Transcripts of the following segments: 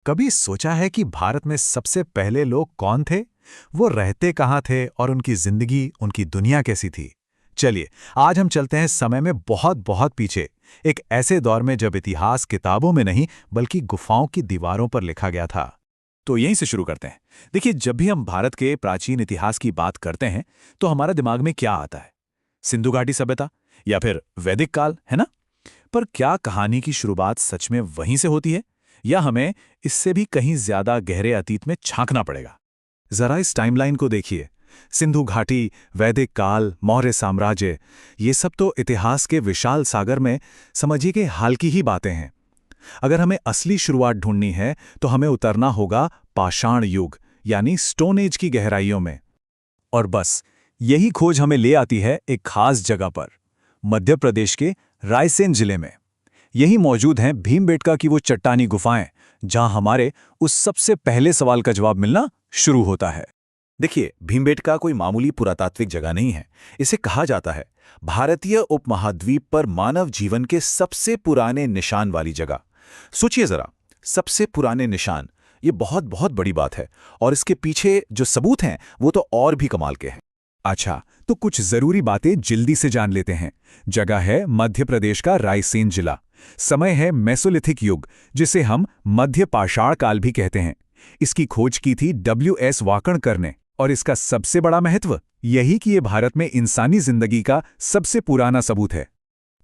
कभी सोचा है कि भारत में सबसे पहले लोग कौन थे? वो रहते कहाँ थे और उनकी जिंदगी, उनकी दुनिया कैसी थी? चलिए, आज हम चलते हैं समय में बहुत बहुत पीछे, एक ऐसे दौर में जब इतिहास किताबों में नहीं बल्कि गुफाओं की दीवारों पर लिखा गया था। तो यहीं से शुरू करते हैं। देखिए, जब भी हम भारत के प्राचीन इतिहास की बात करते हैं, तो हमारा दिमाग में क्या आता है? सिंधु घाटी सभ्यता या फिर वैदिक काल, है ना? पर क्या कहानी की शुरुआत सच में वहीं से होती है, या हमें इससे भी कहीं ज्यादा गहरे अतीत में झांकना पड़ेगा? जरा इस टाइमलाइन को देखिए। सिंधु घाटी, वैदिक काल, मौर्य साम्राज्य, ये सब तो इतिहास के विशाल सागर में समझिए कि हाल की ही बातें हैं। अगर हमें असली शुरुआत ढूंढनी है, तो हमें उतरना होगा पाषाण युग, यानी स्टोन एज की गहराइयों में। और बस यही खोज हमें ले आती है एक खास जगह पर, मध्य प्रदेश के रायसेन जिले में। यही मौजूद हैं भीमबेटका की वो चट्टानी गुफाएं, जहां हमारे उस सबसे पहले सवाल का जवाब मिलना शुरू होता है। देखिए, भीमबेटका कोई मामूली पुरातात्विक जगह नहीं है। इसे कहा जाता है भारतीय उपमहाद्वीप पर मानव जीवन के सबसे पुराने निशान वाली जगह। सोचिए जरा, सबसे पुराने निशान, ये बहुत बहुत बड़ी बात है। और इसके पीछे जो सबूत हैं वो तो और भी कमाल के हैं। अच्छा, तो कुछ जरूरी बातें जल्दी से जान लेते हैं। जगह है मध्य प्रदेश का रायसेन जिला। समय है मेसोलिथिक युग, जिसे हम मध्य पाषाण काल भी कहते हैं। इसकी खोज की थी W.S. वाकणकर ने। और इसका सबसे बड़ा महत्व यही कि ये भारत में इंसानी जिंदगी का सबसे पुराना सबूत है।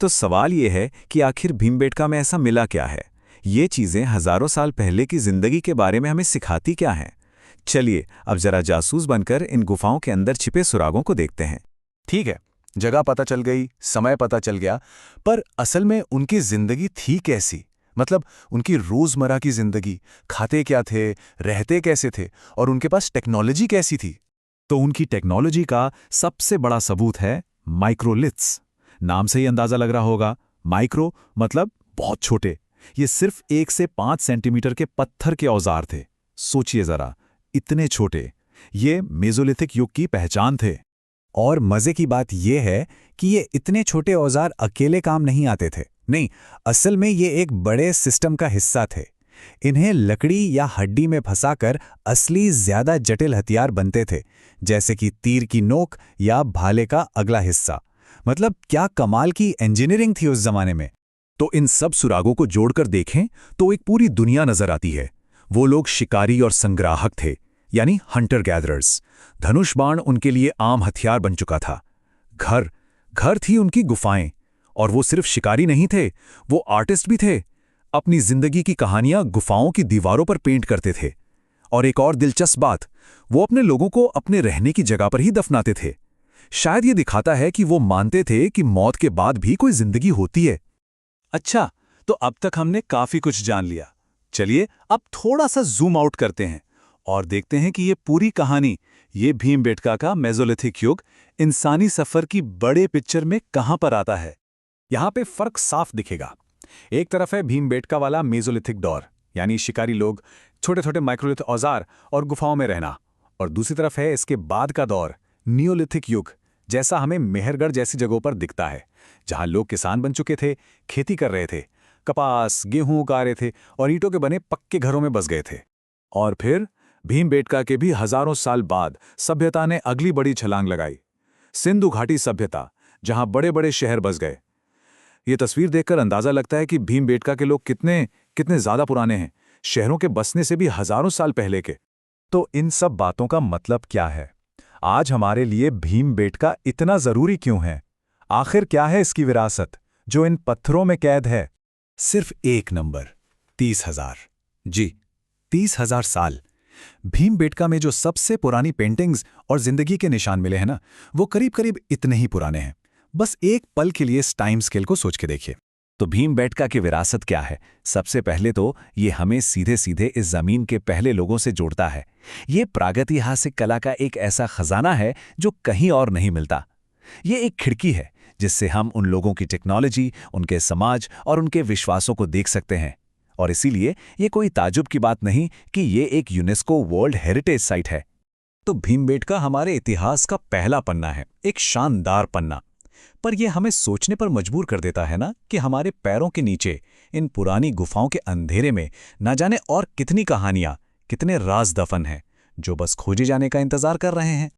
तो सवाल ये है कि आखिर भीमबेटका में ऐसा मिला क्या है? ये चीजें हजारों साल पहले की जिंदगी के बारे में हमें सिखाती क्या हैं? चलिए, अब जरा जासूस बनकर इन गुफाओं के अंदर छिपे सुरागों को देखते हैं। ठीक है, जगह पता चल गई, समय पता चल गया, पर असल में उनकी जिंदगी थी कैसी? मतलब उनकी रोजमर्रा की जिंदगी, खाते क्या थे, रहते कैसे थे, और उनके पास टेक्नोलॉजी कैसी थी? तो उनकी टेक्नोलॉजी का सबसे बड़ा सबूत है माइक्रोलिथ्स। नाम से ही अंदाजा लग रहा होगा, माइक्रो मतलब बहुत छोटे। ये सिर्फ 1 से 5 सेंटीमीटर के पत्थर के औजार थे। सोचिए जरा, इतने छोटे। ये मेसोलिथिक युग की पहचान थे। और मजे की बात यह है कि ये इतने छोटे औजार अकेले काम नहीं आते थे। नहीं, असल में ये एक बड़े सिस्टम का हिस्सा थे। इन्हें लकड़ी या हड्डी में फंसाकर असली ज्यादा जटिल हथियार बनते थे, जैसे कि तीर की नोक या भाले का अगला हिस्सा। मतलब क्या कमाल की इंजीनियरिंग थी उस जमाने में। तो इन सब सुरागों को जोड़कर देखें तो एक पूरी दुनिया नजर आती है। वो लोग शिकारी और संग्राहक थे, यानी हंटर गैदरर्स। धनुष बाण उनके लिए आम हथियार बन चुका था। घर घर थी उनकी गुफाएं। और वो सिर्फ शिकारी नहीं थे, वो आर्टिस्ट भी थे। अपनी जिंदगी की कहानियां गुफाओं की दीवारों पर पेंट करते थे। और एक और दिलचस्प बात, वो अपने लोगों को अपने रहने की जगह पर ही दफनाते थे। शायद ये दिखाता है कि वो मानते थे कि मौत के बाद भी कोई जिंदगी होती है। अच्छा, तो अब तक हमने काफी कुछ जान लिया। चलिए, अब थोड़ा सा जूम आउट करते हैं और देखते हैं कि ये पूरी कहानी, ये भीमबेटका का मेसोलिथिक युग, इंसानी सफर की बड़े पिक्चर में कहां पर आता है। यहां पे फर्क साफ दिखेगा। एक तरफ है भीमबेटका वाला मेसोलिथिक दौर, यानी शिकारी लोग, छोटे छोटे माइक्रोलिथ औजार और गुफाओं में रहना। और दूसरी तरफ है इसके बाद का दौर, नियोलिथिक युग, जैसा हमें मेहरगढ़ जैसी जगहों पर दिखता है, जहां लोग किसान बन चुके थे, खेती कर रहे थे, कपास गेहूं उगा रहे थे और ईंटों के बने पक्के घरों में बस गए थे। और फिर भीमबेटका के भी हजारों साल बाद सभ्यता ने अगली बड़ी छलांग लगाई, सिंधु घाटी सभ्यता, जहां बड़े बड़े शहर बस गए। ये तस्वीर देखकर अंदाजा लगता है कि भीमबेटका के लोग कितने कितने ज्यादा पुराने हैं, शहरों के बसने से भी हजारों साल पहले के। तो इन सब बातों का मतलब क्या है? आज हमारे लिए भीमबेटका इतना जरूरी क्यों है? आखिर क्या है इसकी विरासत जो इन पत्थरों में कैद है? सिर्फ एक नंबर, 30,000। जी, 30,000 साल। भीमबेटका में जो सबसे पुरानी पेंटिंग्स और जिंदगी के निशान मिले हैं ना, वो करीब करीब इतने ही पुराने हैं। बस एक पल के लिए इस टाइम स्केल को सोच के देखिए। तो भीमबेटका की विरासत क्या है? सबसे पहले तो ये हमें सीधे सीधे इस जमीन के पहले लोगों से जोड़ता है। ये प्रागैतिहासिक कला का एक ऐसा खजाना है जो कहीं और नहीं मिलता। ये एक खिड़की है जिससे हम उन लोगों की टेक्नोलॉजी, उनके समाज और उनके विश्वासों को देख सकते हैं। और इसीलिए ये कोई ताजुब की बात नहीं कि ये एक यूनेस्को वर्ल्ड हेरिटेज साइट है। तो भीमबेटका हमारे इतिहास का पहला पन्ना है, एक शानदार पन्ना। पर यह हमें सोचने पर मजबूर कर देता है ना, कि हमारे पैरों के नीचे इन पुरानी गुफाओं के अंधेरे में ना जाने और कितनी कहानियां, कितने राज दफन हैं, जो बस खोजे जाने का इंतजार कर रहे हैं।